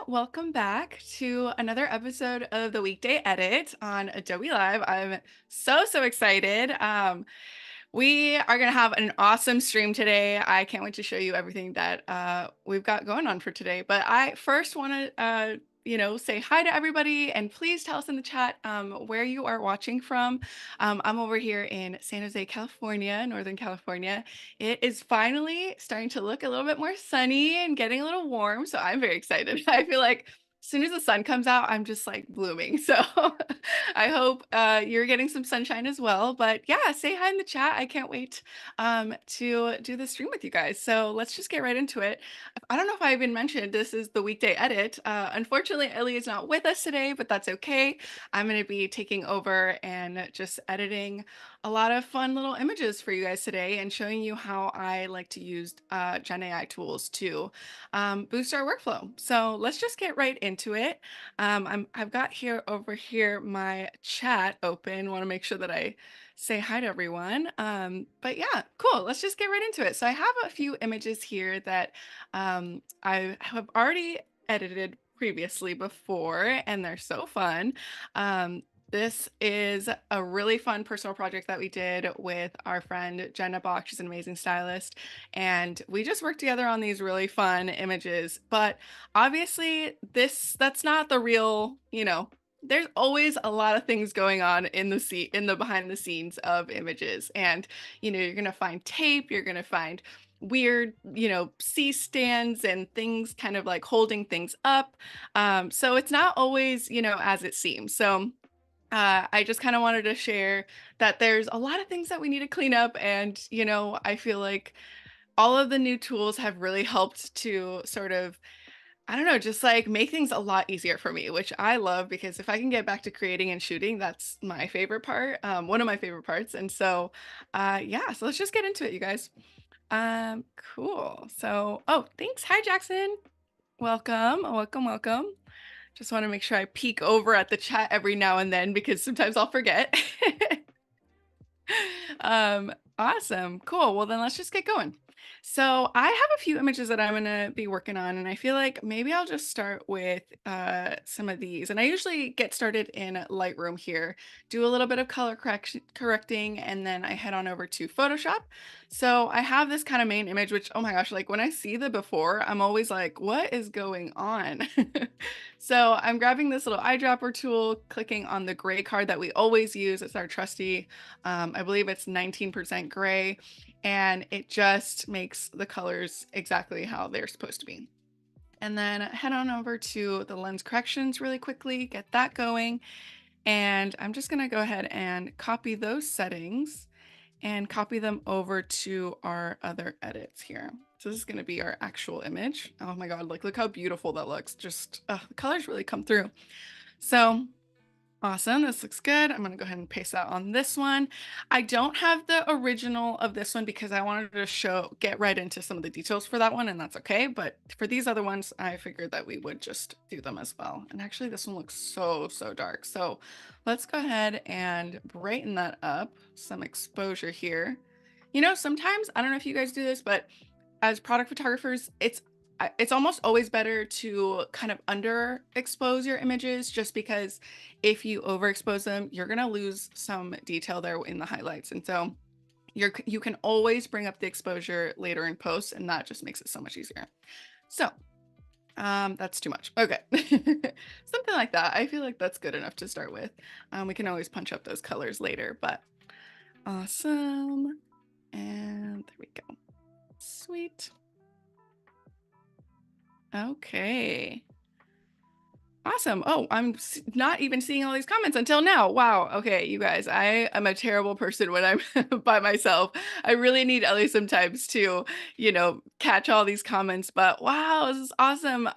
Welcome back to another episode of the Weekday Edit on Adobe Live. I'm so excited. We are going to have an awesome stream today. I can't wait to show you everything that we've got going on for today. But I first want to, say hi to everybody and please tell us in the chat where you are watching from. I'm over here in San Jose, California, Northern California. It is finally starting to look a little bit more sunny and getting a little warm. So I'm very excited. I feel like as soon as the sun comes out, I'm just like blooming. So I hope you're getting some sunshine as well. But yeah, say hi in the chat. I can't wait to do the stream with you guys. So let's just get right into it. I don't know if I even mentioned this is the Weekday Edit. Unfortunately, Ellie is not with us today, but that's okay. I'm going to be taking over and just editing a lot of fun little images for you guys today and showing you how I like to use Gen AI tools to boost our workflow. So let's just get right into it. I've got here over here my chat open. Want to make sure that I say hi to everyone. But yeah, cool. Let's just get right into it. So I have a few images here that I have already edited previously before, and they're so fun. This is a really fun personal project that we did with our friend Jenna Bach. She's an amazing stylist. And we just worked together on these really fun images. But obviously, that's not the real, there's always a lot of things going on in the behind the scenes of images. And, you're gonna find tape, you're gonna find weird, C stands and things kind of like holding things up. So it's not always, as it seems. So I just kind of wanted to share that there's a lot of things that we need to clean up. And, I feel like all of the new tools have really helped to sort of, I don't know, just like make things a lot easier for me, which I love because if I can get back to creating and shooting, that's my favorite part, one of my favorite parts. And so, yeah, so let's just get into it, you guys. Cool. So, oh, thanks. Hi, Jackson. Welcome. Just want to make sure I peek over at the chat every now and then because sometimes I'll forget. Awesome. Cool. Well, then let's just get going. So I have a few images that I'm going to be working on, and I feel like maybe I'll just start with some of these. And I usually get started in Lightroom here, do a little bit of color correcting, and then I head on over to Photoshop. So I have this kind of main image, which, oh my gosh, like when I see the before, I'm always like, what is going on? So I'm grabbing this little eyedropper tool, clicking on the gray card that we always use. It's our trusty, I believe it's 19% gray, and it just makes the colors exactly how they're supposed to be. And then head on over to the lens corrections really quickly, get that going. And I'm just gonna go ahead and copy those settings and copy them over to our other edits here. So this is gonna be our actual image. Oh my God, like look how beautiful that looks. Just, the colors really come through. So awesome, this looks good. I'm gonna go ahead and paste that on this one. I don't have the original of this one because I wanted to get right into some of the details for that one, and that's okay. But for these other ones, I figured that we would just do them as well. And actually this one looks so dark. So let's go ahead and brighten that up, some exposure here. Sometimes, I don't know if you guys do this, but as product photographers, it's almost always better to kind of underexpose your images just because if you overexpose them, you're going to lose some detail there in the highlights. And so you can always bring up the exposure later in post, and that just makes it so much easier. So that's too much. Okay. Something like that. I feel like that's good enough to start with. We can always punch up those colors later, but awesome. And there we go. Sweet. Okay. Awesome. Oh, I'm not even seeing all these comments until now. Wow. Okay, you guys, I am a terrible person when I'm by myself. I really need Ellie sometimes to, catch all these comments. But wow, this is awesome.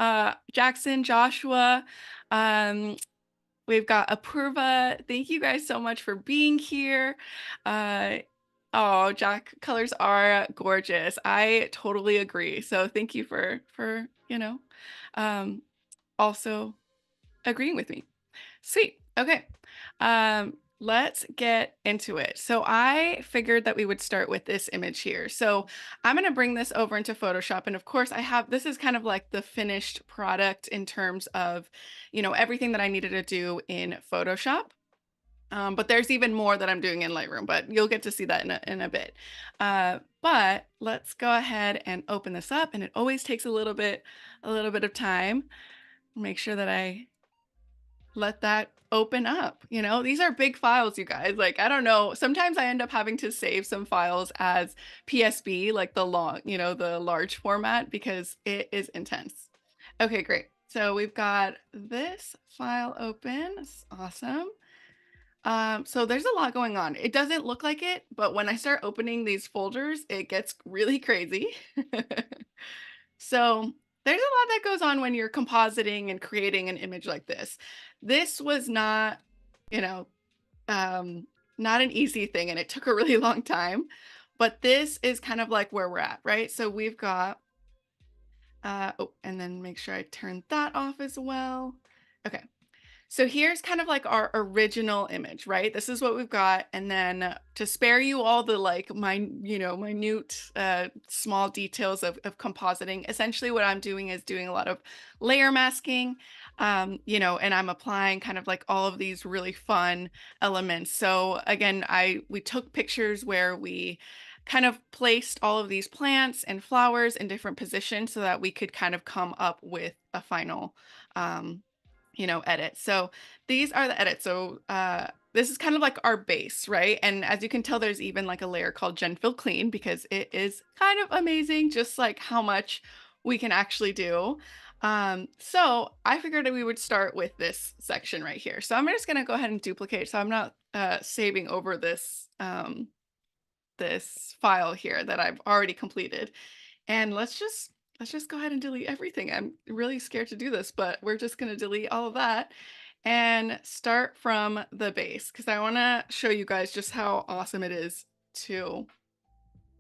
Jackson, Joshua, um, we've got Apurva. Thank you guys so much for being here. Oh, Jack, colors are gorgeous. I totally agree. So thank you for also agreeing with me. Sweet. Okay. let's get into it. So I figured that we would start with this image here. So I'm going to bring this over into Photoshop. And of course I have, this is kind of like the finished product in terms of, everything that I needed to do in Photoshop. But there's even more that I'm doing in Lightroom, but you'll get to see that in a bit. But let's go ahead and open this up. And it always takes a little bit of time. Make sure that I let that open up. These are big files, you guys. Like, I don't know. Sometimes I end up having to save some files as PSB, like the long, the large format, because it is intense. Okay, great. So we've got this file open. It's awesome. So there's a lot going on. It doesn't look like it, but when I start opening these folders, it gets really crazy. So there's a lot that goes on when you're compositing and creating an image like this. This was not, you know, um, not an easy thing, and it took a really long time. But this is kind of like where we're at, right? So we've got, oh, and then make sure I turn that off as well. Okay. So here's kind of like our original image, right? This is what we've got. And then to spare you all the like minute small details of compositing, essentially what I'm doing is doing a lot of layer masking, and I'm applying kind of like all of these really fun elements. So again, we took pictures where we kind of placed all of these plants and flowers in different positions so that we could kind of come up with a final edit. So these are the edits. So this is kind of like our base, right? And as you can tell, there's even like a layer called GenFill Clean because it is kind of amazing, just like how much we can actually do. So I figured that we would start with this section right here. So I'm just going to go ahead and duplicate. So I'm not saving over this file here that I've already completed. And let's just go ahead and delete everything. I'm really scared to do this, but we're just going to delete all of that and start from the base because I want to show you guys just how awesome it is to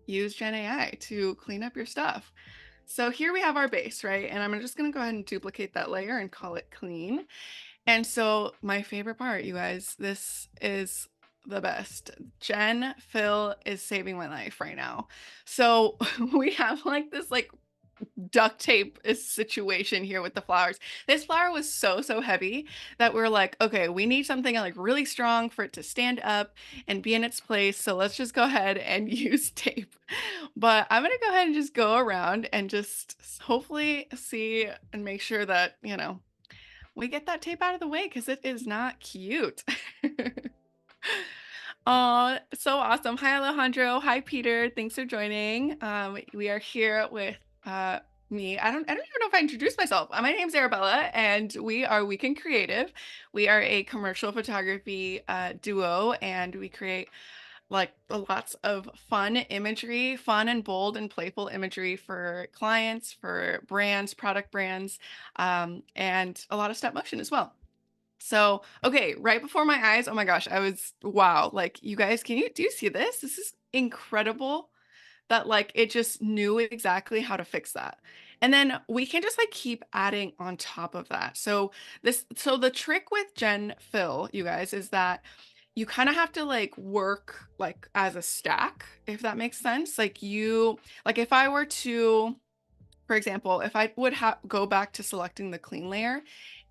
use Gen AI to clean up your stuff. So here we have our base, right? And I'm just going to go ahead and duplicate that layer and call it clean. And so my favorite part, you guys, this is the best. GenFill is saving my life right now. So we have like this like duct tape situation here with the flowers. This flower was so heavy that we're like, okay, we need something like really strong for it to stand up and be in its place. So let's just go ahead and use tape. But I'm gonna go ahead and just go around and just hopefully see and make sure that, we get that tape out of the way because it is not cute. Oh, so awesome. Hi, Alejandro. Hi, Peter. Thanks for joining. We are here with me. I don't even know if I introduced myself. My name's Arabella, and we are Weekend Creative. We are a commercial photography duo, and we create like lots of fun imagery, fun and bold and playful imagery for clients, for brands, product brands, and a lot of stop motion as well. So, okay, right before my eyes, oh my gosh, wow, like you guys, do you see this? This is incredible that like it just knew exactly how to fix that. And then we can just like keep adding on top of that. So the trick with GenFill, you guys, is that you kind of have to like work like as a stack, if that makes sense. Like if I were to, for example, if I would go back to selecting the clean layer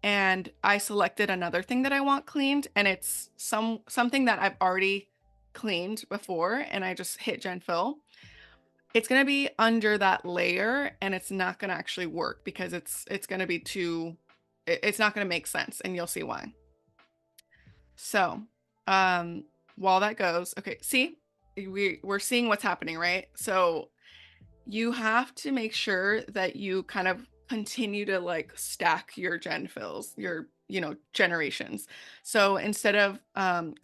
and I selected another thing that I want cleaned and it's something that I've already cleaned before and I just hit GenFill, it's going to be under that layer and it's not going to actually work because it's going to be it's not going to make sense, and you'll see why. So, while that goes, okay, see, we're seeing what's happening, right? So you have to make sure that you kind of continue to like stack your gen fills, your, generations. So instead of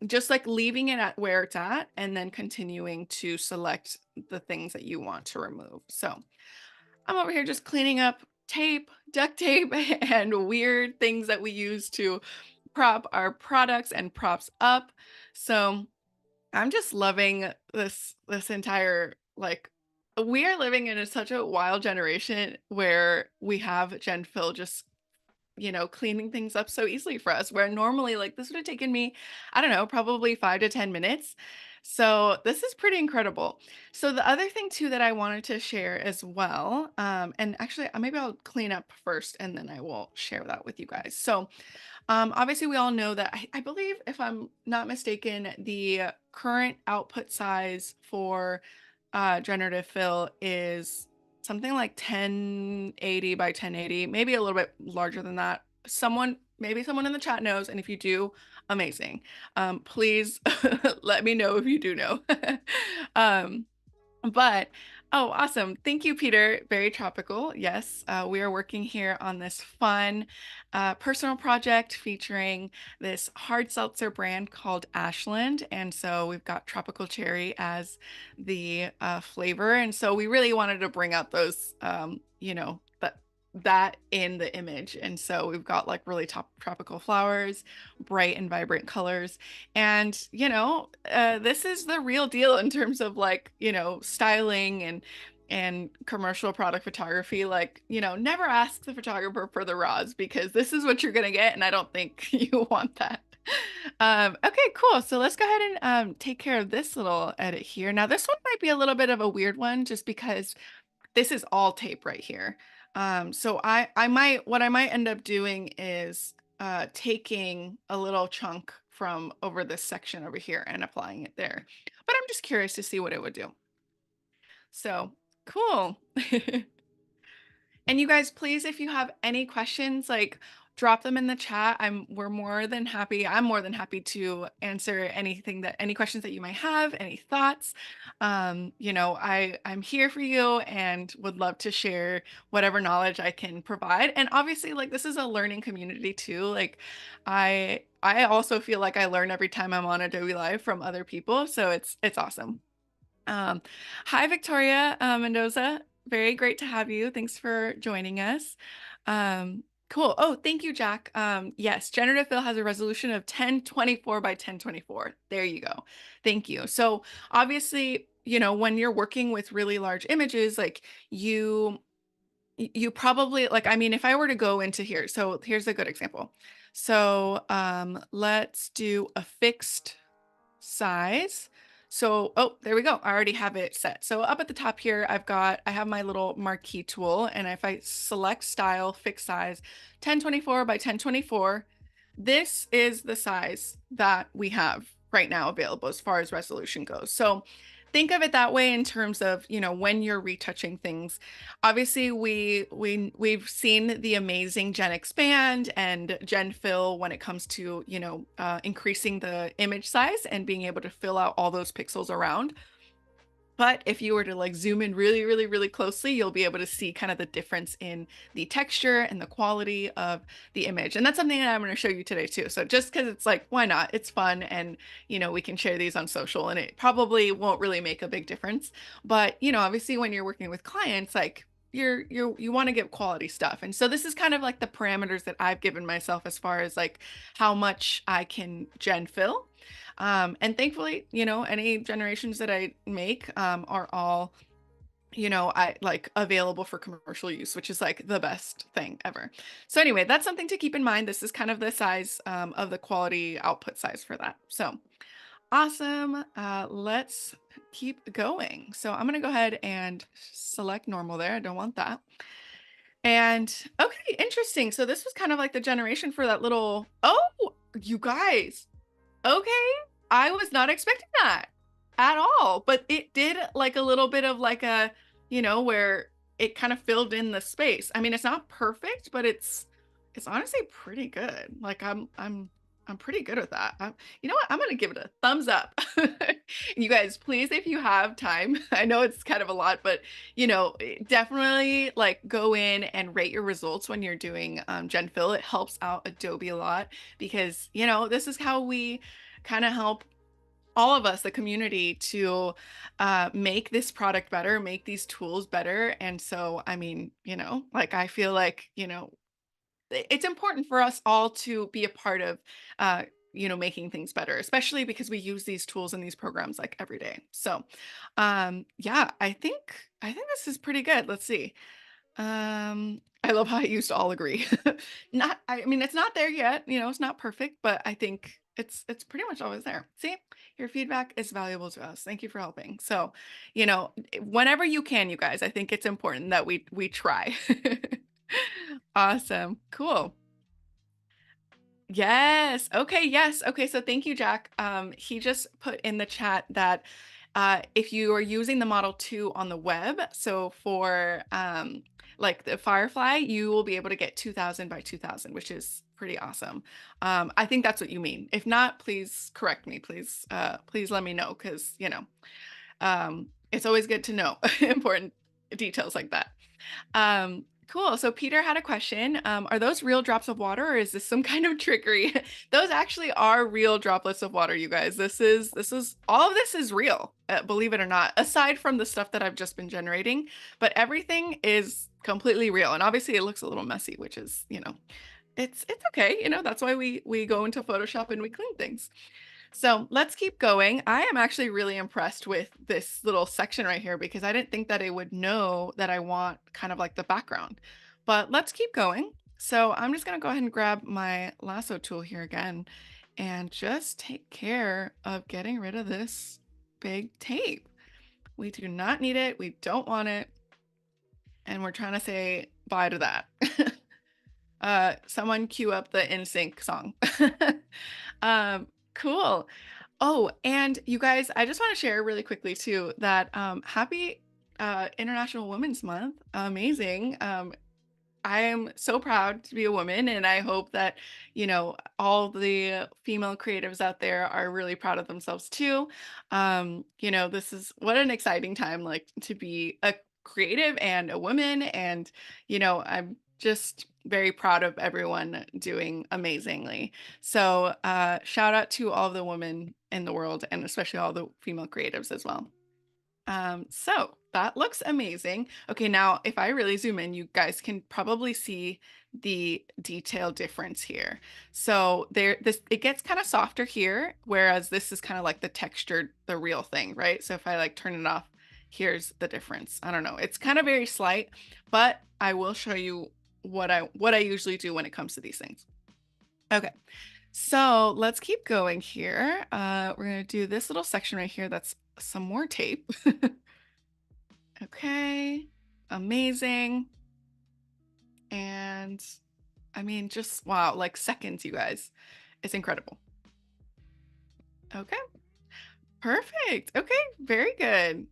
just like leaving it at where it's at and then continuing to select the things that you want to remove. So I'm over here just cleaning up tape, duct tape, and weird things that we use to prop our products and props up. So I'm just loving this entire like we are living in such a wild generation where we have GenFill just cleaning things up so easily for us, where normally like this would have taken me, I don't know, probably 5 to 10 minutes. So this is pretty incredible. So the other thing too that I wanted to share as well, and actually maybe I'll clean up first and then I will share that with you guys. So obviously, we all know that I believe, if I'm not mistaken, the current output size for generative fill is something like 1080 by 1080, maybe a little bit larger than that. Maybe someone in the chat knows, and if you do, amazing. Please let me know if you do know. um, but oh, awesome. Thank you, Peter. Very tropical. Yes, we are working here on this fun personal project featuring this hard seltzer brand called Ashland. And so we've got tropical cherry as the flavor. And so we really wanted to bring out those, that in the image. And so we've got like really top tropical flowers, bright and vibrant colors. And, this is the real deal in terms of like, styling and commercial product photography. Like, never ask the photographer for the raws, because this is what you're gonna get, and I don't think you want that. Okay, cool. So let's go ahead and take care of this little edit here. Now, this one might be a little bit of a weird one just because this is all tape right here. So what I might end up doing is taking a little chunk from over this section over here and applying it there. But I'm just curious to see what it would do. So cool. And you guys, please, if you have any questions, like drop them in the chat. I'm more than happy to answer any questions that you might have, any thoughts. I'm here for you and would love to share whatever knowledge I can provide. And obviously, like, this is a learning community too. Like I also feel like I learn every time I'm on Adobe Live from other people. So it's awesome. Um, Hi, Victoria Mendoza. Very great to have you. Thanks for joining us. Cool. Oh, thank you, Jack. Yes, Generative Fill has a resolution of 1024 by 1024. There you go. Thank you. So obviously, when you're working with really large images, like you probably, like, I mean, if I were to go into here, so here's a good example. So let's do a fixed size. So, oh, there we go. I already have it set. So up at the top here, I have my little marquee tool. And if I select style, fixed size, 1024 by 1024, this is the size that we have right now available as far as resolution goes. So think of it that way in terms of, when you're retouching things. Obviously, we've seen the amazing Gen Expand and GenFill when it comes to, increasing the image size and being able to fill out all those pixels around. But if you were to like zoom in really, really, really closely, you'll be able to see kind of the difference in the texture and the quality of the image. And that's something that I'm going to show you today too. So just because it's like, why not? It's fun. And, we can share these on social, and it probably won't really make a big difference. But, obviously when you're working with clients, like you want to get quality stuff. And so this is kind of like the parameters that I've given myself as far as like how much I can gen fill. And thankfully, any generations that I make are all, I like available for commercial use, which is like the best thing ever. So anyway, that's something to keep in mind. This is kind of the size of the quality output size for that. So awesome. Let's keep going. So I'm going to go ahead and select normal there. I don't want that. And okay, interesting. So this was kind of like the generation for that little, oh, you guys. Okay, I was not expecting that at all, but it did like a little bit of like a, where it kind of filled in the space. I mean, it's not perfect, but it's honestly pretty good. Like I'm pretty good with that. You know what? I'm gonna give it a thumbs up. You guys, please, if you have time, I know it's kind of a lot, but definitely like go in and rate your results when you're doing GenFill. It helps out Adobe a lot because this is how we kind of help all of us, the community, to make this product better, make these tools better. And so, I mean, like I feel like, it's important for us all to be a part of, making things better, especially because we use these tools and these programs like every day. So, yeah, I think this is pretty good. Let's see. I love how I used all agree. I mean, it's not there yet, it's not perfect, but I think it's pretty much always there. See, your feedback is valuable to us. Thank you for helping. So, whenever you can, you guys, I think it's important that we try. Awesome. Cool. Yes. Okay. Yes. Okay. So thank you, Jack. He just put in the chat that if you are using the Model 2 on the web, so for like the Firefly, you will be able to get 2000 by 2000, which is pretty awesome. I think that's what you mean. If not, please correct me. Please let me know because it's always good to know important details like that. Cool. So Peter had a question. Are those real drops of water or is this some kind of trickery? Those actually are real droplets of water, you guys. This is all of this is real, believe it or not, aside from the stuff that I've just been generating, but everything is completely real. And obviously it looks a little messy, which is, it's okay. That's why we go into Photoshop and we clean things. So let's keep going. I am actually really impressed with this little section right here because I didn't think that it would know that I want kind of like the background. But let's keep going. So I'm just going to go ahead and grab my lasso tool here again and just take care of getting rid of this big tape. We do not need it. We don't want it. And we're trying to say bye to that. Someone cue up the NSYNC song. Cool. Oh, and you guys, I just want to share really quickly too that happy International Women's Month. Amazing. I am so proud to be a woman, and I hope that, all the female creatives out there are really proud of themselves too. This is what an exciting time, like to be a creative and a woman. And, I'm just very proud of everyone doing amazingly. So, shout out to all the women in the world and especially all the female creatives as well. So that looks amazing. Okay, now if I really zoom in, you guys can probably see the detail difference here. So it gets kind of softer here, whereas this is kind of like the textured, the real thing, right? So if I like turn it off, here's the difference. I don't know. It's kind of very slight, but I will show you what I usually do when it comes to these things. Okay. So let's keep going here. We're going to do this little section right here. That's some more tape. Okay, amazing. And I mean, just wow, like seconds, you guys. It's incredible. Okay, perfect. Okay, very good.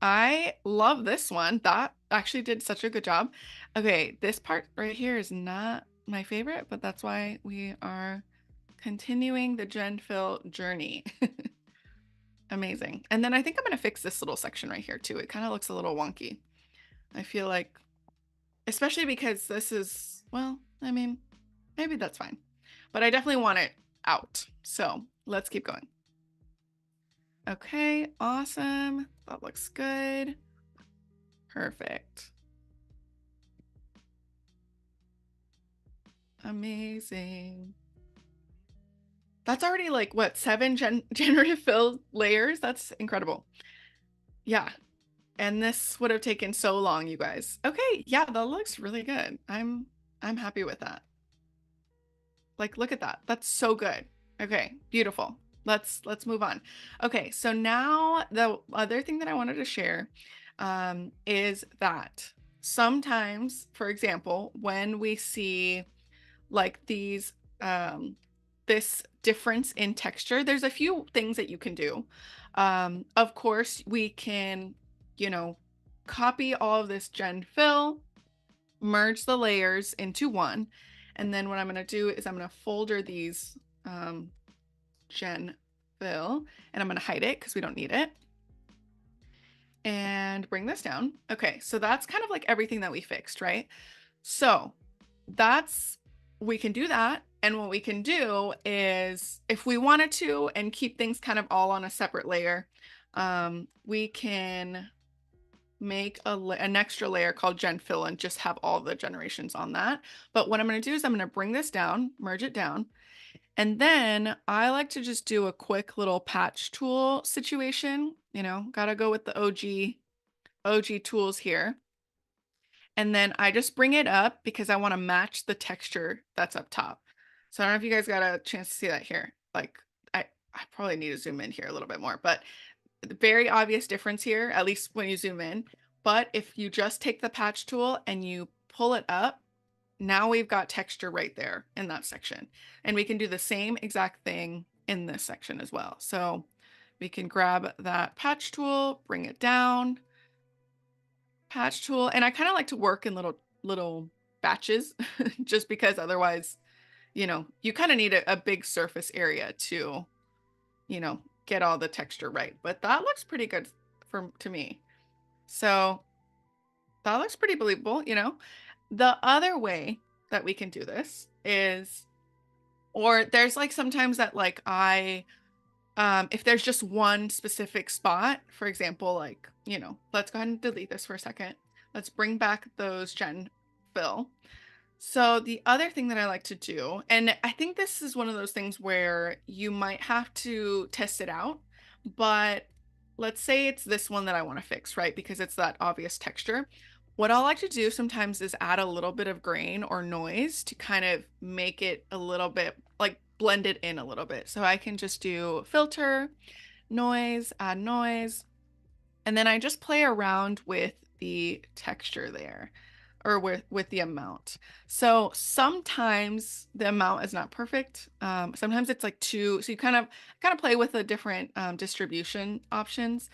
I love this one. That actually did such a good job. Okay, this part right here is not my favorite, but that's why we are continuing the GenFill journey. Amazing. And then I think I'm going to fix this little section right here too. It kind of looks a little wonky. I feel like, especially because this is, well, I mean, maybe that's fine, but I definitely want it out. So let's keep going. Okay, awesome. That looks good. Perfect. Amazing. That's already like what, 7 generative fill layers? That's incredible. Yeah. And this would have taken so long, you guys. Okay, yeah, that looks really good. I'm happy with that. Like, look at that. That's so good. Okay, beautiful. Let's move on. Okay, so now the other thing that I wanted to share is that sometimes, for example, when we see like these this difference in texture, there's a few things that you can do. Of course, we can, copy all of this GenFill, merge the layers into one. And then what I'm going to do is I'm going to folder these GenFill and I'm going to hide it because we don't need it. And bring this down. Okay, so that's kind of like everything that we fixed, right? So we can do that. And what we can do is if we wanted to and keep things kind of all on a separate layer, we can make an extra layer called GenFill and just have all the generations on that. But what I'm going to do is I'm going to bring this down, merge it down. And then I like to just do a quick little patch tool situation, got to go with the OG tools here. And then I just bring it up because I want to match the texture that's up top. So I don't know if you guys got a chance to see that here. Like I probably need to zoom in here a little bit more, but the very obvious difference here, at least when you zoom in. But if you just take the patch tool and you pull it up, now we've got texture right there in that section. And we can do the same exact thing in this section as well. So we can grab that patch tool, bring it down, patch tool. And I kind of like to work in little batches just because otherwise, you kind of need a big surface area to, get all the texture right. But that looks pretty good to me. So that looks pretty believable. The other way that we can do this is, or there's like sometimes that like if there's just one specific spot, for example, like, let's go ahead and delete this for a second. Let's bring back those GenFill. So the other thing that I like to do, and I think this is one of those things where you might have to test it out, but let's say it's this one that I want to fix, right? Because it's that obvious texture. What I like to do sometimes is add a little bit of grain or noise to kind of make it a little bit, like blend it in a little bit. So I can just do filter, noise, add noise, and then I just play around with the texture there, or with the amount. So sometimes the amount is not perfect. Sometimes it's like two. So you kind of play with the different distribution options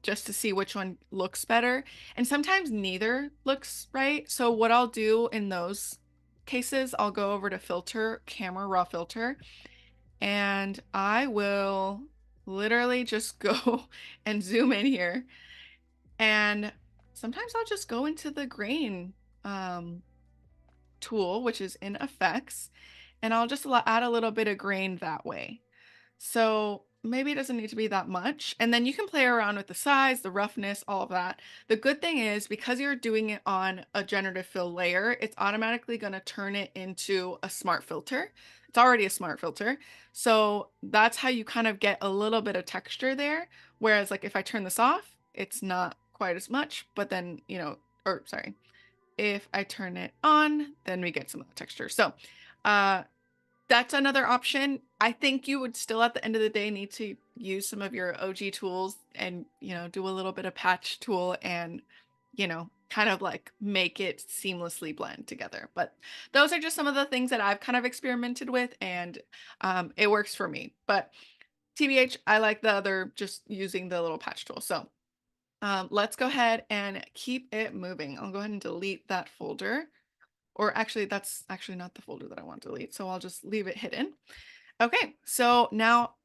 just to see which one looks better. And sometimes neither looks right. So what I'll do in those cases, I'll go over to filter, camera raw filter, and I will literally just go and zoom in here. And sometimes I'll just go into the grain tool, which is in effects, and I'll just add a little bit of grain that way. So maybe it doesn't need to be that much. And then you can play around with the size, the roughness, all of that. The good thing is because you're doing it on a generative fill layer, it's automatically going to turn it into a smart filter. It's already a smart filter. So that's how you kind of get a little bit of texture there. Whereas like if I turn this off, it's not quite as much, but then, or sorry, if I turn it on, then we get some of the texture. So, that's another option. I think you would still at the end of the day need to use some of your OG tools and, do a little bit of patch tool and, kind of like make it seamlessly blend together. But those are just some of the things that I've kind of experimented with and it works for me. But TBH, I like the other, just using the little patch tool. So let's go ahead and keep it moving. I'll go ahead and delete that folder. Or actually, that's actually not the folder that I want to delete. So I'll just leave it hidden. Okay, so now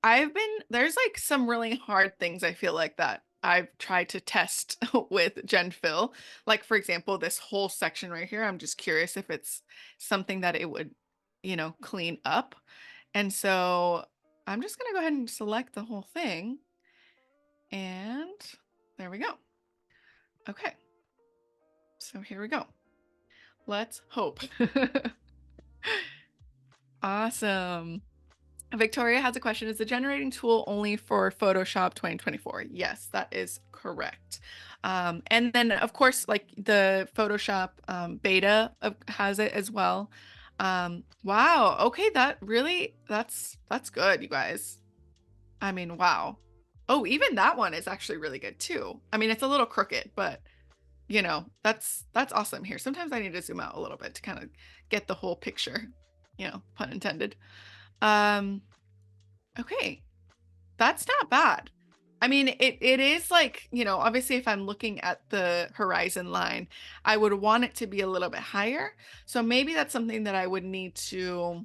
there's like some really hard things I feel like that I've tried to test with GenFill. Like for example, this whole section right here, I'm just curious if it's something that it would, clean up. And so I'm just gonna go ahead and select the whole thing. And there we go. Okay, so here we go. Let's hope. Awesome. Victoria has a question. Is the generating tool only for Photoshop 2024? Yes, that is correct. And then of course, like the Photoshop beta has it as well. Wow. Okay. That's good, you guys. I mean, wow. Oh, even that one is actually really good too. I mean, it's a little crooked, but that's awesome here. Sometimes I need to zoom out a little bit to kind of get the whole picture, pun intended. Okay, that's not bad. I mean, it is like, obviously if I'm looking at the horizon line, I would want it to be a little bit higher. So maybe that's something that I would need to,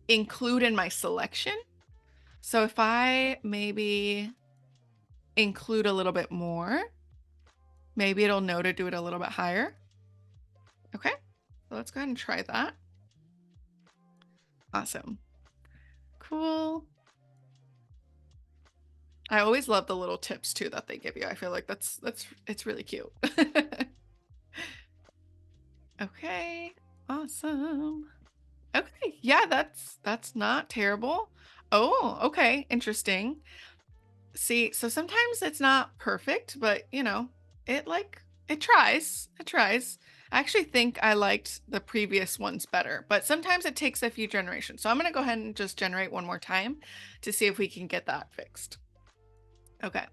include in my selection. So if I maybe include a little bit more, maybe it'll know to do it a little bit higher. Okay, so let's go ahead and try that. Awesome. Cool. I always love the little tips too that they give you. I feel like it's really cute. Okay, awesome. Okay, yeah, that's not terrible. Oh, okay, interesting. See, so sometimes it's not perfect, but it like It tries. It tries. I actually think I liked the previous ones better, but sometimes it takes a few generations. So I'm going to go ahead and just generate one more time to see if we can get that fixed. Okay,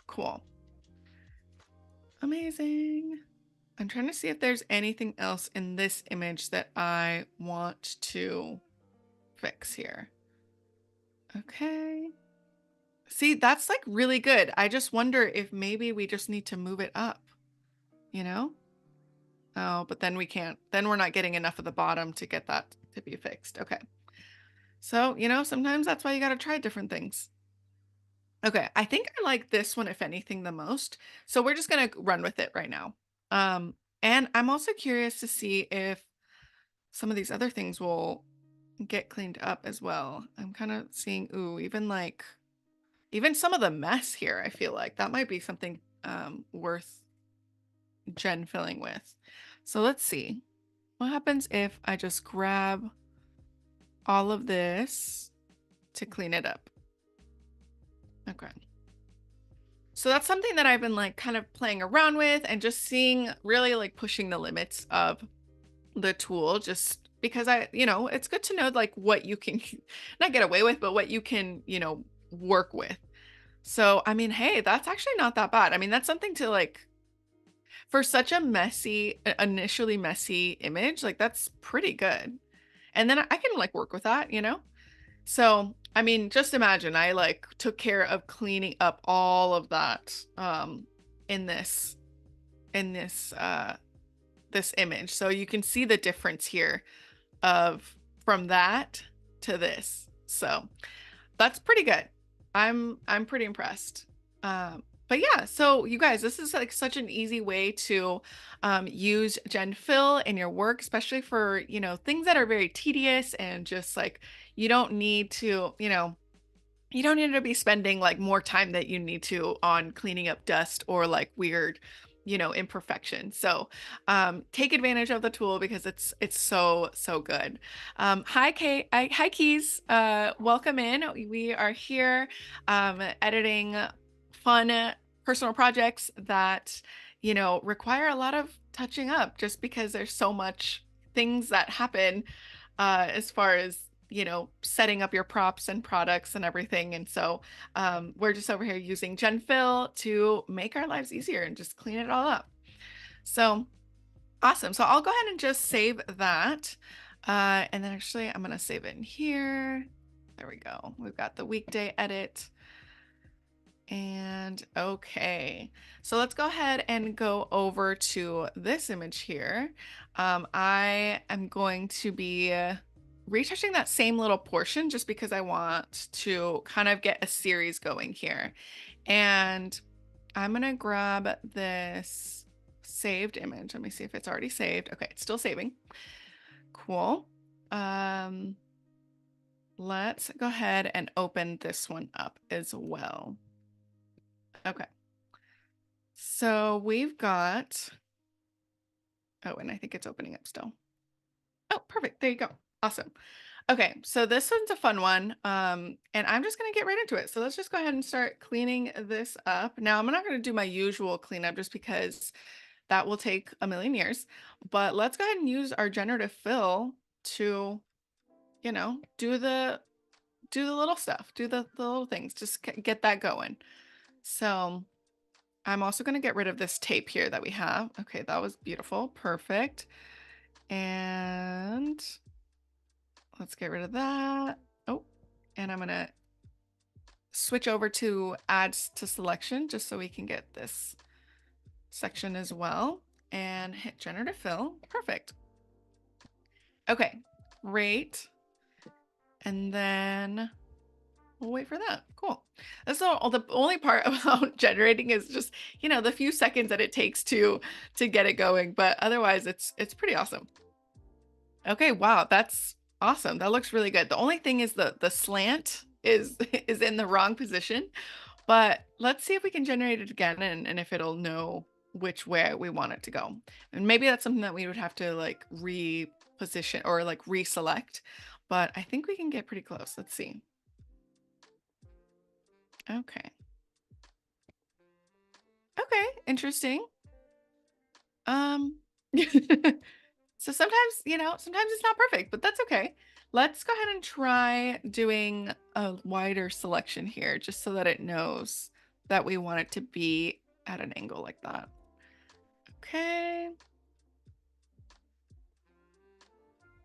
cool. Amazing. I'm trying to see if there's anything else in this image that I want to fix here. Okay. See, that's like really good. I just wonder if maybe we just need to move it up, you know? Oh, but then we can't, then we're not getting enough of the bottom to get that to be fixed. Okay. So, sometimes that's why you got to try different things. Okay. I think I like this one, if anything, the most. So we're just going to run with it right now. And I'm also curious to see if some of these other things will get cleaned up as well. I'm kind of seeing, ooh, even some of the mess here, I feel like that might be something worth gen filling with. So let's see. What happens if I just grab all of this to clean it up? Okay. So that's something that I've been like kind of playing around with and just seeing, really like pushing the limits of the tool, just because it's good to know like what you can not get away with, but what you can, work with. So, I mean, hey, that's actually not that bad. I mean, that's something to like, for such a initially messy image, like that's pretty good. And then I can like work with that. So, I mean, just imagine I like took care of cleaning up all of that in this image. So you can see the difference here of from that to this. So that's pretty good. I'm pretty impressed. But yeah, so you guys, this is like such an easy way to use GenFill in your work, especially for, things that are very tedious and just like you don't need to, you don't need to be spending like more time that you need to on cleaning up dust or like weird, imperfection. So take advantage of the tool because it's so good. Hi Kate, hi Keys, welcome in. We are here editing fun personal projects that require a lot of touching up just because there's so much things that happen as far as setting up your props and products and everything. And so we're just over here using GenFill to make our lives easier and just clean it all up. So awesome. So I'll go ahead and just save that. And then actually I'm going to save it in here. There we go. We've got the weekday edit. And okay, so let's go ahead and go over to this image here. I am going to be retouching that same little portion just because I want to kind of get a series going here. And I'm gonna grab this saved image. Let me see if it's already saved. Okay, it's still saving. Cool. Let's go ahead and open this one up as well. Okay. So we've got, oh, and I think it's opening up still. Oh, perfect. There you go. Awesome. Okay, so this one's a fun one. And I'm just gonna get right into it. So let's just go ahead and start cleaning this up. Now I'm not gonna do my usual cleanup just because that will take a million years, but let's go ahead and use our generative fill to, do the little stuff, do the little things, just get that going. So I'm also going to get rid of this tape here that we have. Okay, that was beautiful. Perfect. And let's get rid of that. Oh, and I'm going to switch over to add to selection just so we can get this section as well and hit generative fill. Perfect. Okay, great. And then we'll wait for that. Cool. That's all the only part about generating is just, the few seconds that it takes to get it going. But otherwise it's pretty awesome. Okay, wow, that's awesome. That looks really good. The only thing is the slant is is in the wrong position. But let's see if we can generate it again and if it'll know which way we want it to go. And maybe that's something that we would have to like reposition or like reselect. But I think we can get pretty close. Let's see. Okay. Okay, interesting. Um, so sometimes, sometimes it's not perfect, but that's okay. Let's go ahead and try doing a wider selection here just so that it knows that we want it to be at an angle like that. Okay.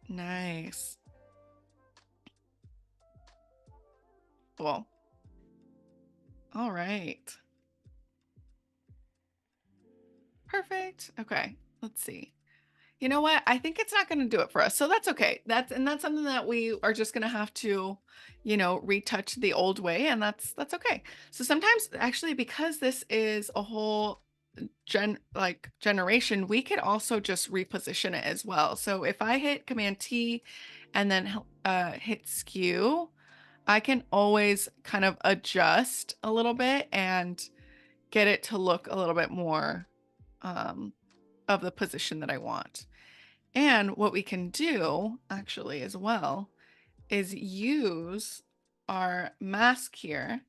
Nice. Cool. All right. Perfect. Okay. Let's see. You know what? I think it's not going to do it for us. So that's okay. That's something that we are just going to have to, retouch the old way, and that's okay. So sometimes actually, because this is a whole generation, we could also just reposition it as well. So if I hit Command T and then hit skew, I can always kind of adjust a little bit and get it to look a little bit more um, of the position that I want. And what we can do actually as well is use our mask here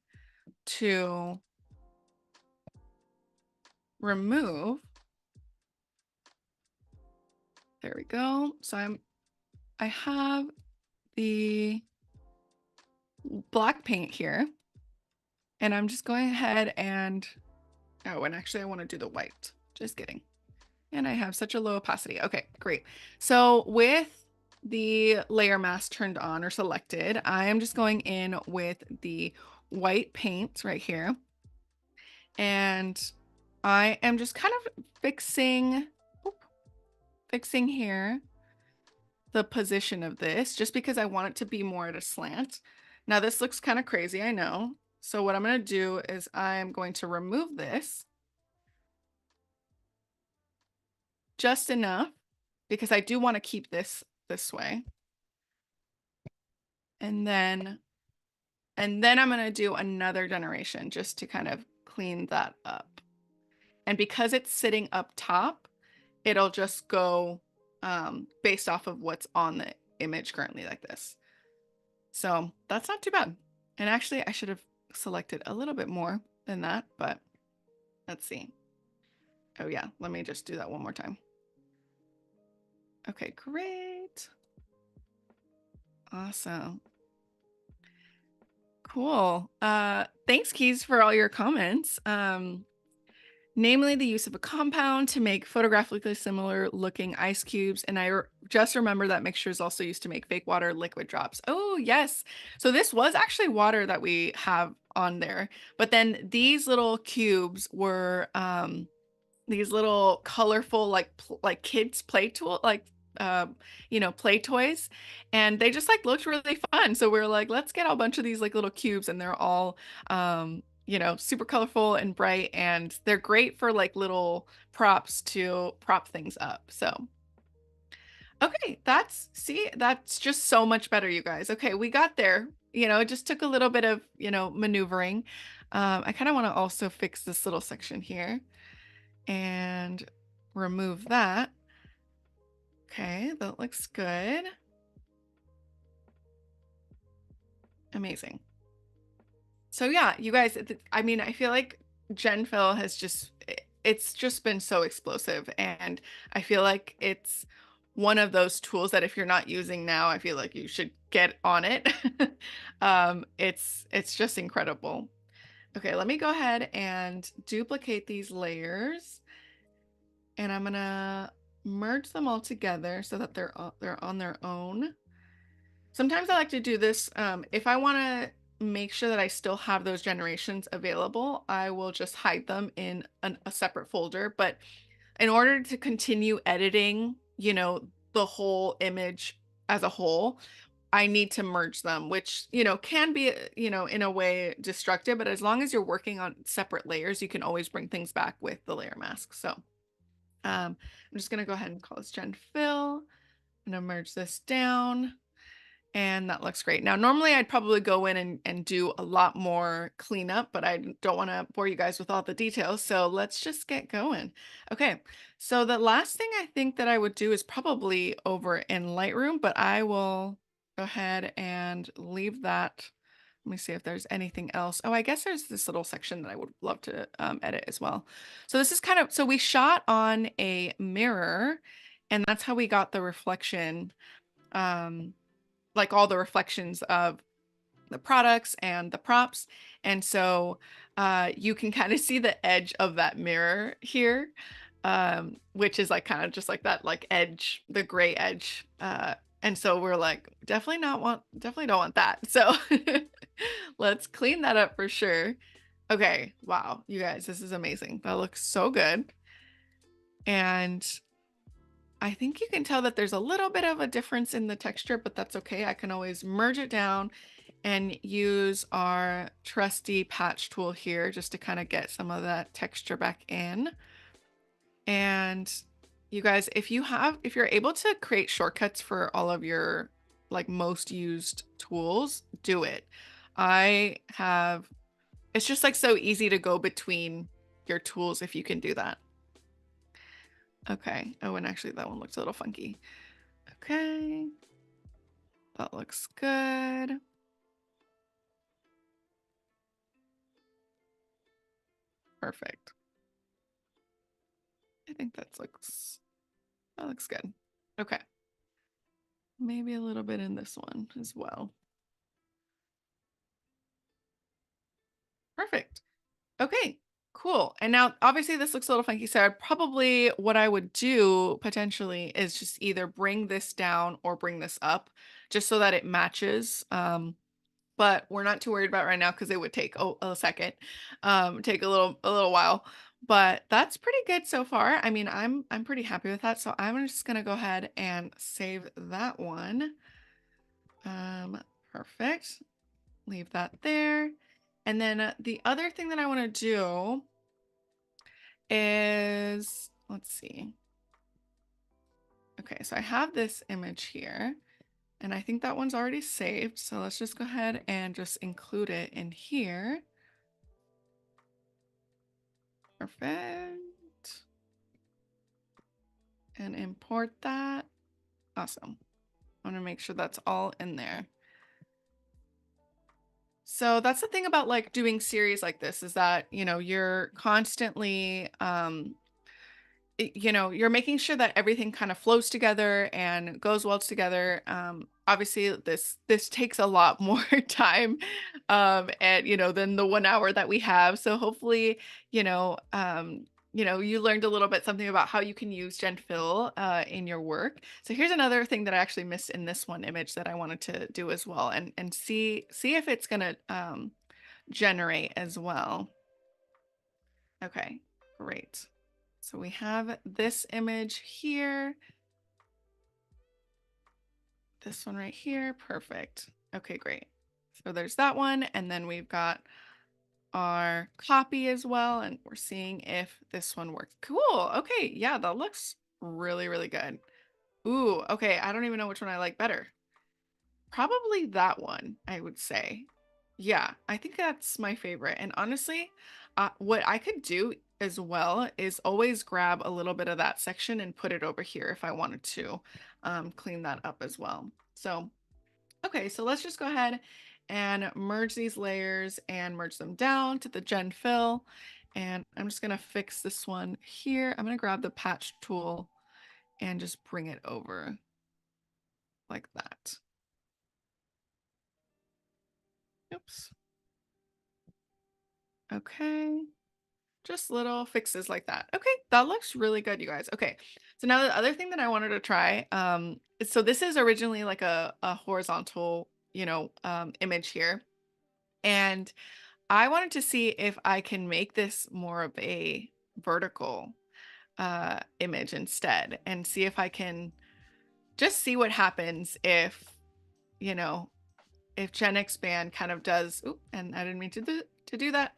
to remove. There we go. So I have the black paint here, and I'm just going ahead and, oh, and actually I want to do the white. Just kidding. And I have such a low opacity. Okay, great. So with the layer mask turned on or selected, I am just going in with the white paint right here. And I am just kind of fixing here the position of this just because I want it to be more at a slant. Now this looks kind of crazy, I know. So what I'm going to do is I'm going to remove this just enough because I do want to keep this way. And then I'm going to do another generation just to kind of clean that up. And because it's sitting up top, it'll just go based off of what's on the image currently like this. So that's not too bad. And actually, I should have selected a little bit more than that, but let's see. Oh yeah, let me just do that one more time. Okay, great. Awesome. Cool. Thanks, Keys, for all your comments. Namely the use of a compound to make photographically similar looking ice cubes. And I just remember that mixture is also used to make fake water liquid drops. Oh, yes. So this was actually water that we have on there. But then these little cubes were these little colorful like kids play tool play toys, and they just like looked really fun, so we are like, let's get a bunch of these like little cubes, and they're all super colorful and bright, and they're great for like little props to prop things up. So okay, that's just so much better, you guys. Okay, we got there. It just took a little bit of maneuvering. I kind of want to also fix this little section here and remove that. Okay, that looks good. Amazing. So yeah, you guys, I mean, I feel like GenFill has it's just been so explosive, and I feel like it's one of those tools that if you're not using now, I feel like you should get on it. It's just incredible. Okay, let me go ahead and duplicate these layers, and I'm gonna merge them all together so that they're on their own. Sometimes I like to do this if I want to make sure that I still have those generations available. I will just hide them in a separate folder. But in order to continue editing, the whole image as a whole, I need to merge them, which, can be, in a way destructive. But as long as you're working on separate layers, you can always bring things back with the layer mask. So I'm just going to go ahead and call this GenFill. I'm going to merge this down. And that looks great. Now, normally I'd probably go in and do a lot more cleanup, but I don't want to bore you guys with all the details. So let's just get going. Okay, so the last thing I think that I would do is probably over in Lightroom, but I will go ahead and leave that Let me see if there's anything else. Oh, I guess there's this little section that I would love to edit as well. So this is kind of, so we shot on a mirror, and that's how we got the reflection, um, like all the reflections of the products and the props. And so you can kind of see the edge of that mirror here, which is like kind of just like that like edge, the gray edge. And so we're like, definitely don't want that. So let's clean that up for sure. Okay, wow, you guys, this is amazing. That looks so good. And I think you can tell that there's a little bit of a difference in the texture, but that's okay. I can always merge it down and use our trusty patch tool here just to kind of get some of that texture back in. And you guys, if you're able to create shortcuts for all of your like most used tools, do it. It's just like so easy to go between your tools if you can do that. Okay. Oh, and actually that one looks a little funky. Okay. That looks good. Perfect. I think that looks good. Okay. Maybe a little bit in this one as well. Perfect. Okay, cool. And now obviously this looks a little funky. So what I would do potentially is just either bring this down or bring this up just so that it matches. But we're not too worried about right now because it would take a second, take a little while. But that's pretty good so far. I mean, I'm pretty happy with that. So I'm just gonna go ahead and save that one. Perfect. Leave that there. And then the other thing that I want to do is, let's see. Okay, so I have this image here, and I think that one's already saved. So let's just go ahead and just include it in here. Perfect. And import that. Awesome. I want to make sure that's all in there. So that's the thing about like doing series like this is that, you're constantly, you're making sure that everything kind of flows together and goes well together. Obviously this takes a lot more time, and than the 1 hour that we have. So hopefully, you learned a little bit something about how you can use GenFill in your work. So here's another thing that I actually missed in this one image that I wanted to do as well, and see if it's gonna generate as well. Okay, great. So we have this image here. This one right here. Perfect. Okay, great. So there's that one. And then we've got our copy as well. And we're seeing if this one works. Cool. Okay. Yeah, that looks really, really good. Ooh, okay. I don't even know which one I like better. Probably that one, I would say. Yeah, I think that's my favorite. And honestly, what I could do as well is always grab a little bit of that section and put it over here if I wanted to clean that up as well. So, okay, so let's just go ahead and merge these layers and merge them down to the GenFill. And I'm just going to fix this one here. I'm going to grab the patch tool and just bring it over like that. Oops. Okay. Just little fixes like that. Okay, that looks really good, you guys. Okay, so now the other thing that I wanted to try, so this is originally like a horizontal, image here. And I wanted to see if I can make this more of a vertical image instead and see if I can just see what happens if, you know, if GenXpand kind of does, oop, and I didn't mean to do that.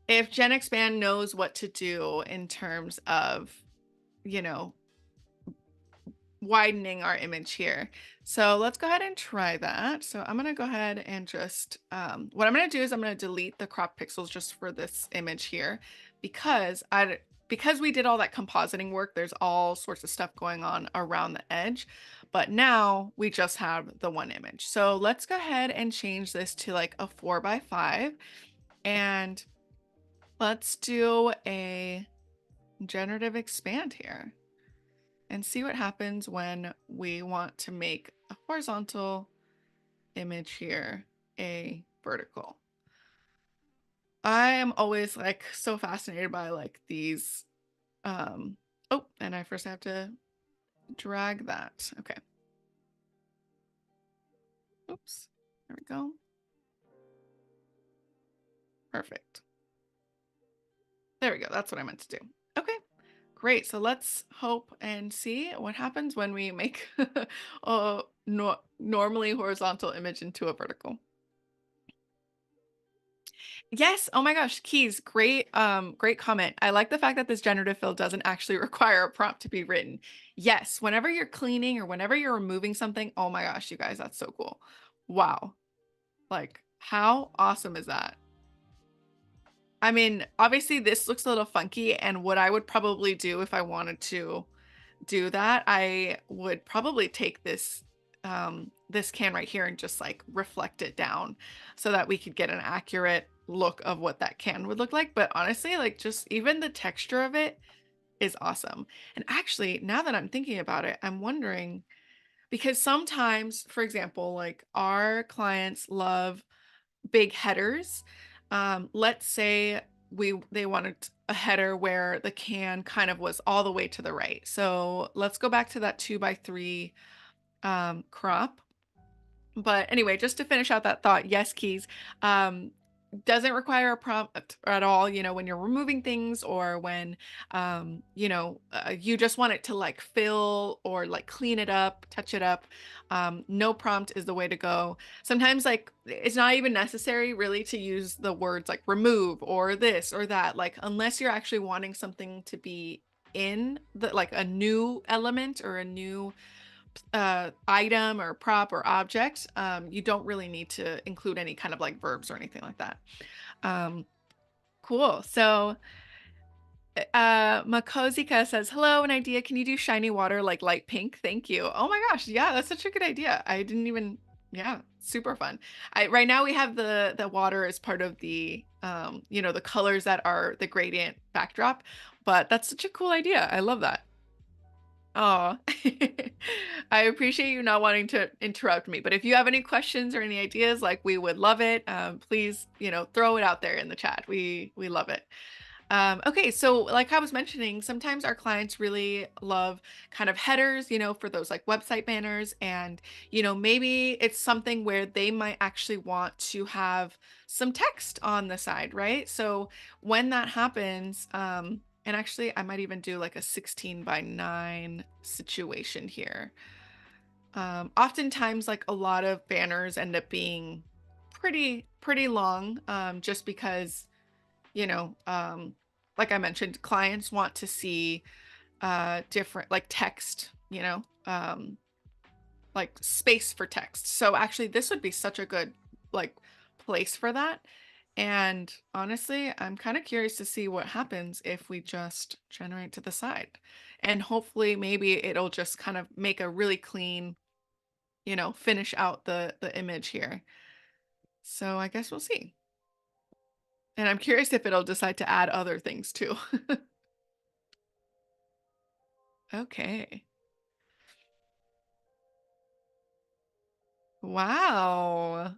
If GenXpand knows what to do in terms of, you know, widening our image here. So let's go ahead and try that. So I'm going to go ahead and just, what I'm going to do is I'm going to delete the crop pixels just for this image here because we did all that compositing work, there's all sorts of stuff going on around the edge. but now we just have the one image. So let's go ahead and change this to like a 4x5, and let's do a generative expand here and see what happens when we want to make a horizontal image here, a vertical. I am always like so fascinated by like these, oh, and I first have to drag that. Okay. Oops. There we go. Perfect. There we go. That's what I meant to do. Okay. Great. So let's hope and see what happens when we make a normally horizontal image into a vertical. Yes. Oh my gosh, Keys, great comment. I like the fact that this generative fill doesn't actually require a prompt to be written. Yes, whenever you're cleaning or whenever you're removing something, oh my gosh, you guys, that's so cool. Wow. Like, how awesome is that? I mean, obviously this looks a little funky, and what I would probably do if I wanted to do that, I would probably take this can right here and just like reflect it down so that we could get an accurate look of what that can would look like. But honestly, like just even the texture of it is awesome. And actually, now that I'm thinking about it, I'm wondering, because sometimes, for example, like our clients love big headers. Let's say they wanted a header where the can kind of was all the way to the right. So let's go back to that 2x3 crop. But anyway, just to finish out that thought, yes, Keys, doesn't require a prompt at all, you know, when you're removing things or when, you just want it to like fill or like clean it up, touch it up. No prompt is the way to go. Sometimes like it's not even necessary really to use the words like remove or this or that, like unless you're actually wanting something to be in the like a new element or a new item or prop or object, you don't really need to include any kind of like verbs or anything like that. Um, cool. So Makozika says, hello, an idea. Can you do shiny water like light pink? Thank you. Oh my gosh. Yeah, that's such a good idea. I didn't even, yeah, super fun. Right now we have the water as part of the, the colors that are the gradient backdrop, but that's such a cool idea. I love that. Oh, I appreciate you not wanting to interrupt me, but if you have any questions or any ideas, like we would love it. Please, throw it out there in the chat. We love it. Okay, so like I was mentioning, sometimes our clients really love kind of headers, for those like website banners, and maybe it's something where they might actually want to have some text on the side, right? So when that happens, and actually I might even do like a 16:9 situation here. Oftentimes like a lot of banners end up being pretty long, just because you know, um, like I mentioned, clients want to see different like text, like space for text. So actually this would be such a good like place for that. And honestly, I'm kind of curious to see what happens if we just generate to the side. And hopefully maybe it'll just kind of make a really clean, finish out the image here. So I guess we'll see. And I'm curious if it'll decide to add other things too. Okay. Wow.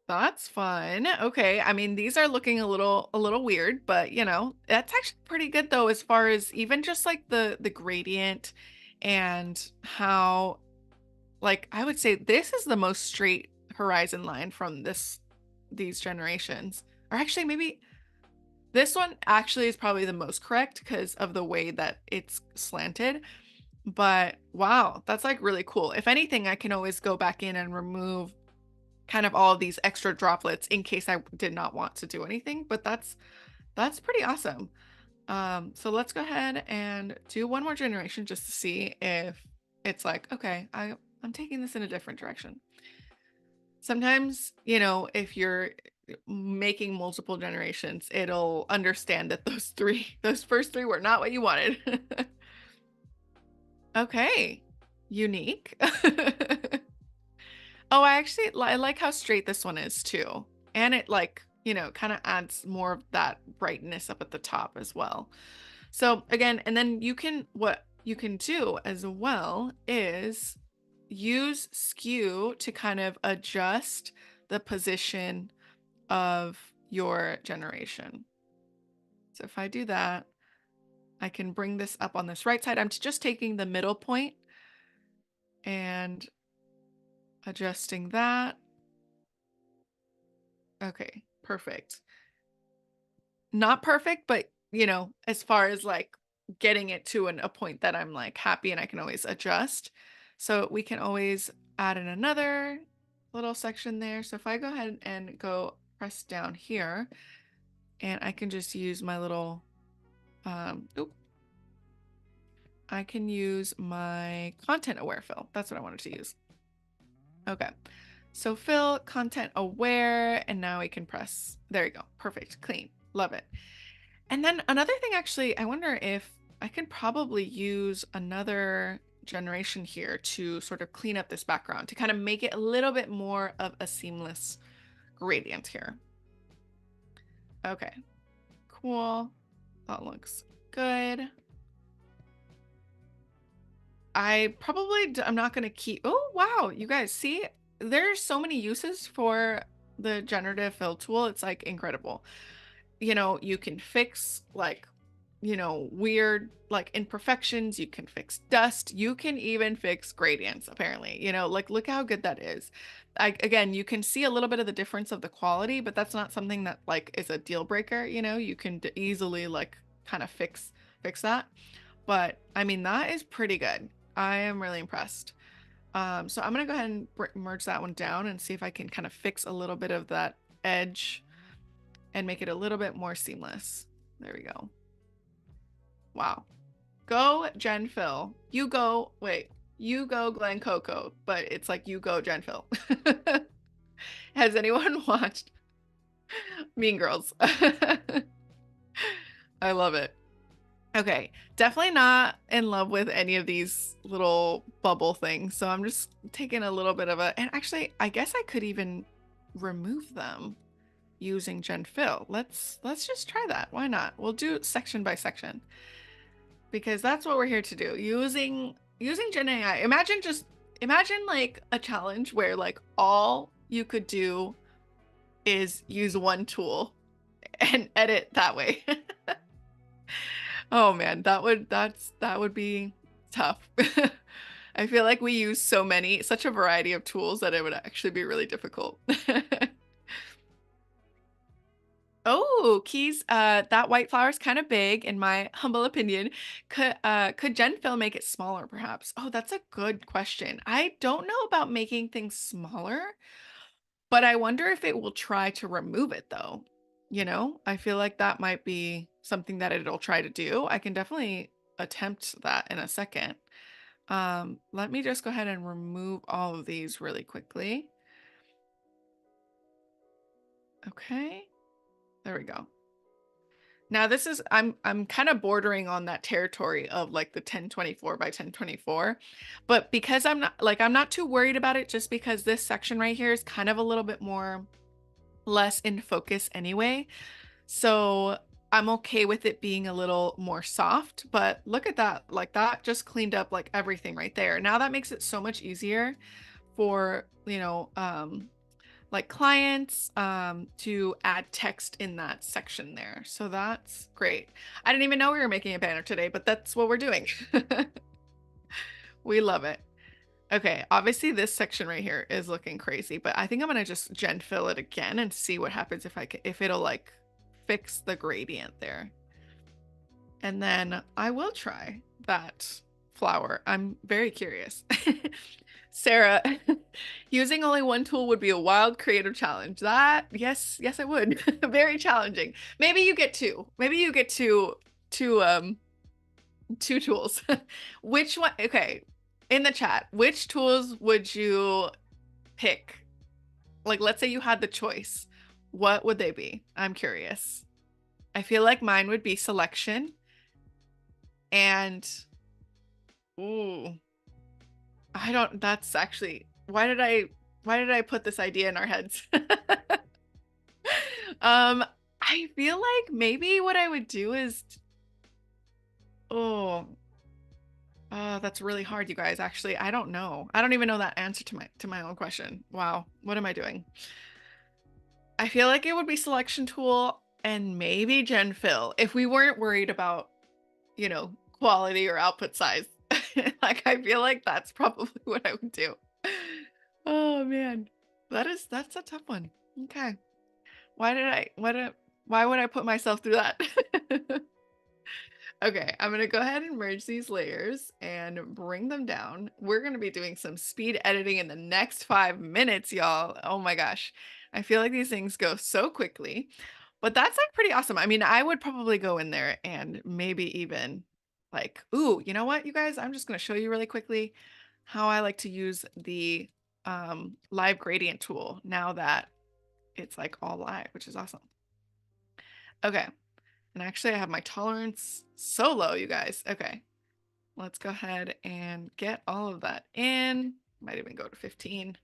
That's fun. Okay. I mean, these are looking a little weird, but that's actually pretty good though, as far as even just like the gradient and how, like, I would say this is the most straight horizon line from these generations. Or actually maybe this one actually is probably the most correct because of the way that it's slanted. But wow, that's like really cool. If anything, I can always go back in and remove kind of all of these extra droplets in case I did not want to do anything, but that's pretty awesome. So let's go ahead and do one more generation just to see if it's like, okay, I'm taking this in a different direction. Sometimes, if you're making multiple generations, it'll understand that those first three were not what you wanted. Okay. unique. Oh, I like how straight this one is too. And it like, you know, kind of adds more of that brightness up at the top as well. So again, and then what you can do as well is use skew to kind of adjust the position of your generation. So if I do that, I can bring this up on this right side. I'm just taking the middle point and adjusting that. Okay, perfect. Not perfect, but you know, as far as like getting it to a point that I'm like happy and I can always adjust. So we can always add in another little section there. So if I go ahead and go press down here and I can just use my little, I can use my content aware fill. That's what I wanted to use. Okay. So fill content aware, and now we can press, there you go. Perfect, clean, love it. And then another thing, actually, I wonder if I can probably use another generation here to sort of clean up this background to kind of make it a little bit more of a seamless gradient here. Okay, cool. That looks good. I'm not going to keep, oh, wow. You guys see, there's so many uses for the generative fill tool. It's like incredible. You know, you can fix like, you know, weird like imperfections. You can fix dust. You can even fix gradients, apparently. You know, like look how good that is. Again, you can see a little bit of the difference of the quality, but that's not something that like is a deal breaker. You know, you can easily like kind of fix that. But I mean, that is pretty good. I am really impressed. So I'm gonna go ahead and merge that one down and see if I can kind of fix a little bit of that edge and make it a little bit more seamless. There we go. Wow. Go GenFill. You go, wait, you go Glen Coco, but it's like you go GenFill. Has anyone watched Mean Girls? I love it. Okay, definitely not in love with any of these little bubble things. So I'm just taking a little bit of a, and actually, I guess I could even remove them using GenFill. Let's just try that. Why not? We'll do section by section because that's what we're here to do. Using Gen AI. Imagine like a challenge where like all you could do is use one tool and edit that way. Oh man, that would be tough. I feel like we use such a variety of tools that it would actually be really difficult. Oh, Keys, that white flower is kind of big in my humble opinion. Could GenFill make it smaller perhaps? Oh, that's a good question. I don't know about making things smaller, but I wonder if it will try to remove it though. You know, I feel like that might be something that it'll try to do. I can definitely attempt that in a second. Let me just go ahead and remove all of these really quickly. Okay, there we go. Now this is, I'm kind of bordering on that territory of like the 1024 by 1024, but because I'm not too worried about it just because this section right here is kind of a little bit more less in focus anyway. So I'm okay with it being a little more soft, but look at that, like that just cleaned up like everything right there. Now that makes it so much easier for, you know, like clients to add text in that section there. So that's great. I didn't even know we were making a banner today, but that's what we're doing. We love it. Okay, obviously this section right here is looking crazy, but I think I'm gonna just GenFill it again and see what happens if it'll like fix the gradient there. And then I will try that flower. I'm very curious. Sarah, using only one tool would be a wild creative challenge. Yes, it would. Very challenging. Maybe you get two. Maybe you get two tools. Which one? Okay, in the chat, which tools would you pick? Like, let's say you had the choice. What would they be? I'm curious. I feel like mine would be selection and ooh, I don't, that's actually, why did I put this idea in our heads? Um, I feel like maybe what I would do is, oh, that's really hard, you guys. Actually, I don't know. I don't even know that answer to my own question. Wow, what am I doing? I feel like it would be selection tool and maybe GenFill if we weren't worried about, quality or output size. Like I feel like that's probably what I would do. Oh man. That's a tough one. Okay. Why did I what a why would I put myself through that? Okay, I'm gonna go ahead and merge these layers and bring them down. We're gonna be doing some speed editing in the next 5 minutes, y'all. Oh my gosh. I feel like these things go so quickly, but that's like pretty awesome. I mean, I would probably go in there and maybe even like, ooh, you know what, you guys? I'm just gonna show you really quickly how I like to use the live gradient tool now that it's like all live, which is awesome. Okay. And actually I have my tolerance so low, you guys. Okay. Let's go ahead and get all of that in. Might even go to 15.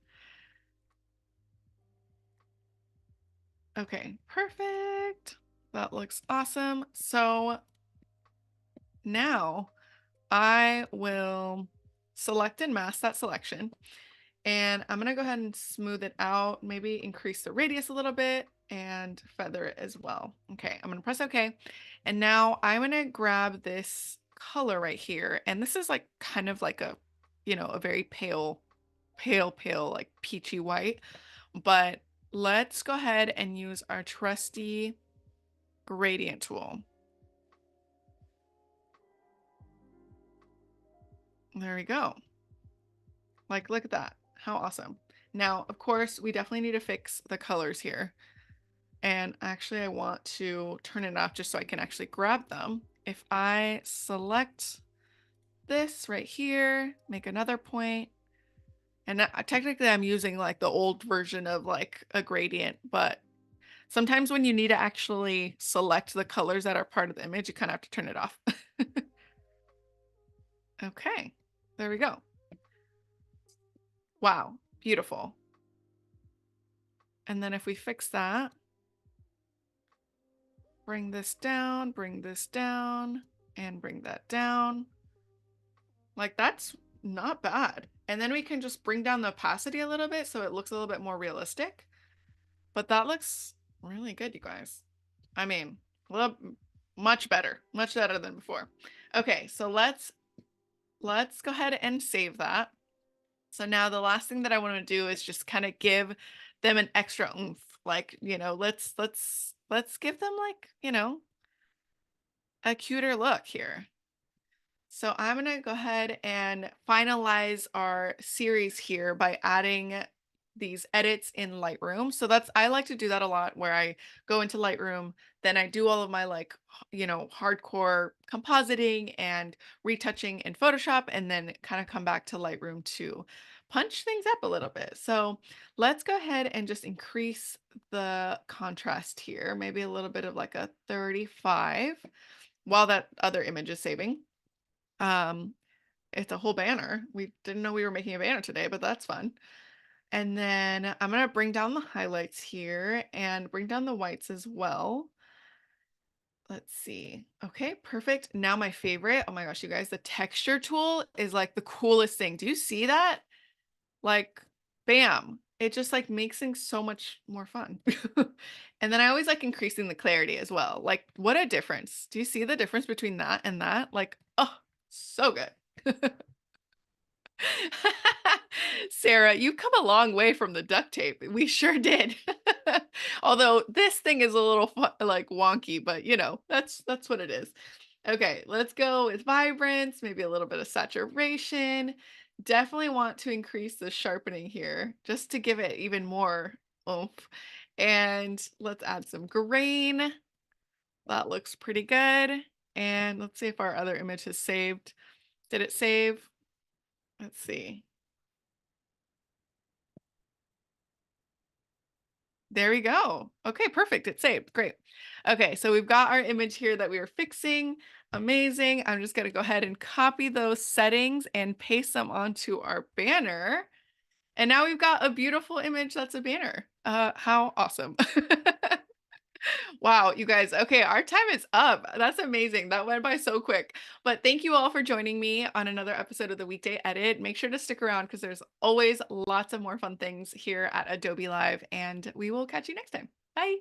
Okay, perfect. That looks awesome. So now I will select and mask that selection. And I'm gonna go ahead and smooth it out, maybe increase the radius a little bit and feather it as well. Okay, I'm gonna press OK. And now I'm gonna grab this color right here. And this is like kind of like a, a very pale, like peachy white. But let's go ahead and use our trusty gradient tool. There we go. Like, look at that. How awesome. Now, of course, we definitely need to fix the colors here. And actually, I want to turn it off just so I can actually grab them. If I select this right here, make another point, and technically I'm using like the old version of like a gradient, but sometimes when you need to actually select the colors that are part of the image, you kind of have to turn it off. Okay, there we go. Wow, beautiful. And then if we fix that, bring this down, and bring that down. Like that's not bad. And then we can just bring down the opacity a little bit so it looks a little bit more realistic. But that looks really good, you guys. I mean, well, much better than before. Okay, so let's go ahead and save that. So now the last thing that I want to do is just kind of give them an extra oomph. Like, let's give them like, a cuter look here. So I'm going to go ahead and finalize our series here by adding these edits in Lightroom. So I like to do that a lot where I go into Lightroom, then I do all of my like, hardcore compositing and retouching in Photoshop, and then kind of come back to Lightroom to punch things up a little bit. So let's go ahead and just increase the contrast here, maybe a little bit of like a 35 while that other image is saving. Um, it's a whole banner. We didn't know we were making a banner today, but that's fun. And then I'm gonna bring down the highlights here and bring down the whites as well. Let's see. Okay, perfect. Now my favorite. Oh my gosh, you guys, the texture tool is like the coolest thing. Do you see that? Like, bam. It just like makes things so much more fun. And then I always like increasing the clarity as well. Like, what a difference. Do you see the difference between that and that? Like, oh, so good. Sarah, you've come a long way from the duct tape. We sure did. Although this thing is a little like wonky, but that's what it is. Okay, let's go with vibrance, maybe a little bit of saturation. Definitely want to increase the sharpening here just to give it even more oomph. And let's add some grain. That looks pretty good. And let's see if our other image has saved. Did it save? Let's see. There we go. Okay, perfect. It's saved. Great. Okay, so we've got our image here that we were fixing. Amazing. I'm just going to go ahead and copy those settings and paste them onto our banner. And now we've got a beautiful image that's a banner. How awesome. Wow, you guys. Okay, our time is up. That's amazing. That went by so quick. But thank you all for joining me on another episode of the Weekday Edit. Make sure to stick around because there's always lots of more fun things here at Adobe Live, and we will catch you next time. Bye.